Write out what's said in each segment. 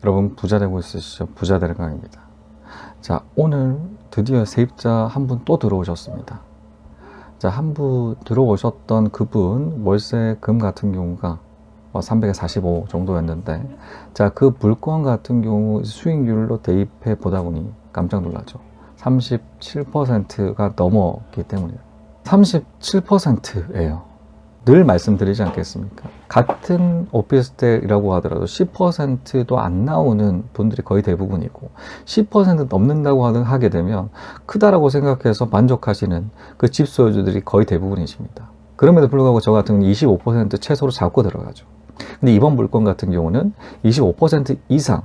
여러분 부자 되고 있으시죠? 부자 되는 강입니다. 자, 오늘 드디어 세입자 한 분 또 들어오셨습니다. 자, 한 분 들어오셨던 그분 월세금 같은 경우가 345 정도였는데, 자, 그 물건 같은 경우 수익률로 대입해 보다 보니 깜짝 놀라죠. 37%가 넘었기 때문이에요. 37%예요. 늘 말씀드리지 않겠습니까? 같은 오피스텔이라고 하더라도 10%도 안 나오는 분들이 거의 대부분이고, 10% 넘는다고 하게 되면 크다라고 생각해서 만족하시는 그 집 소유주들이 거의 대부분이십니다. 그럼에도 불구하고 저 같은 경우는 25% 최소로 잡고 들어가죠. 근데 이번 물건 같은 경우는 25% 이상,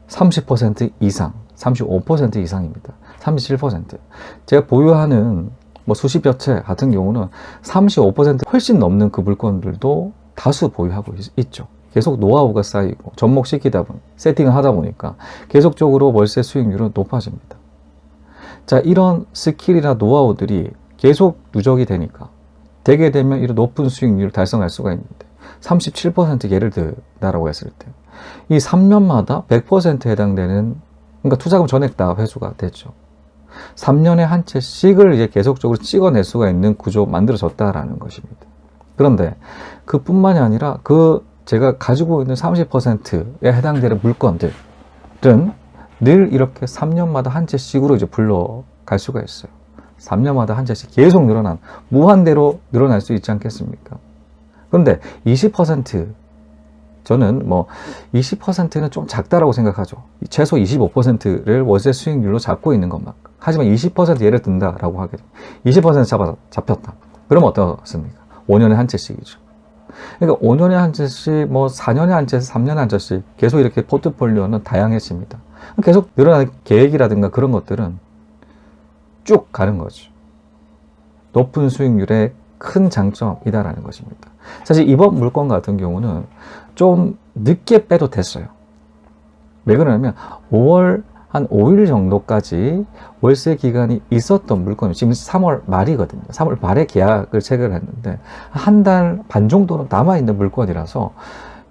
30% 이상, 35% 이상입니다. 37%. 제가 보유하는 수십여 채 같은 경우는 35% 훨씬 넘는 그 물건들도 다수 보유하고 있죠. 계속 노하우가 쌓이고 접목시키다 보니, 세팅을 하다 보니까 계속적으로 월세 수익률은 높아집니다. 자, 이런 스킬이나 노하우들이 계속 누적이 되니까 되게 되면 이런 높은 수익률을 달성할 수가 있는데, 37% 예를 든다라고 했을 때 이 3년마다 100%에 해당되는, 그러니까 투자금 전액 다 회수가 되죠. 3년에 한 채씩을 이제 계속적으로 찍어낼 수가 있는 구조 만들어졌다라는 것입니다. 그런데 그뿐만이 아니라 제가 가지고 있는 30%에 해당되는 물건들은 늘 이렇게 3년마다 한 채씩으로 이제 불러갈 수가 있어요. 3년마다 한 채씩 계속 무한대로 늘어날 수 있지 않겠습니까? 그런데 20%, 저는 20%는 좀 작다라고 생각하죠. 최소 25%를 월세 수익률로 잡고 있는 것만. 하지만 20% 예를 든다라고 하게 됩니다. 20% 잡혔다. 그럼 어떻습니까? 5년에 한 채씩이죠. 그러니까 5년에 한 채씩, 4년에 한 채씩, 3년에 한 채씩 계속 이렇게 포트폴리오는 다양해집니다. 계속 늘어나는 계획이라든가 그런 것들은 쭉 가는 거죠. 높은 수익률의 큰 장점이다라는 것입니다. 사실 이번 물건 같은 경우는 좀 늦게 빼도 됐어요. 왜 그러냐면 5월 한 5일 정도까지 월세 기간이 있었던 물건이 지금 3월 말이거든요. 3월 말에 계약을 체결했는데 한 달 반 정도는 남아있는 물건이라서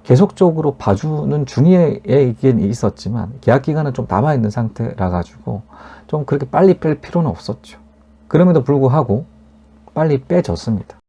계속적으로 봐주는 중에 있었지만 계약 기간은 좀 남아있는 상태라 가지고 좀 그렇게 빨리 뺄 필요는 없었죠. 그럼에도 불구하고 빨리 빼졌습니다.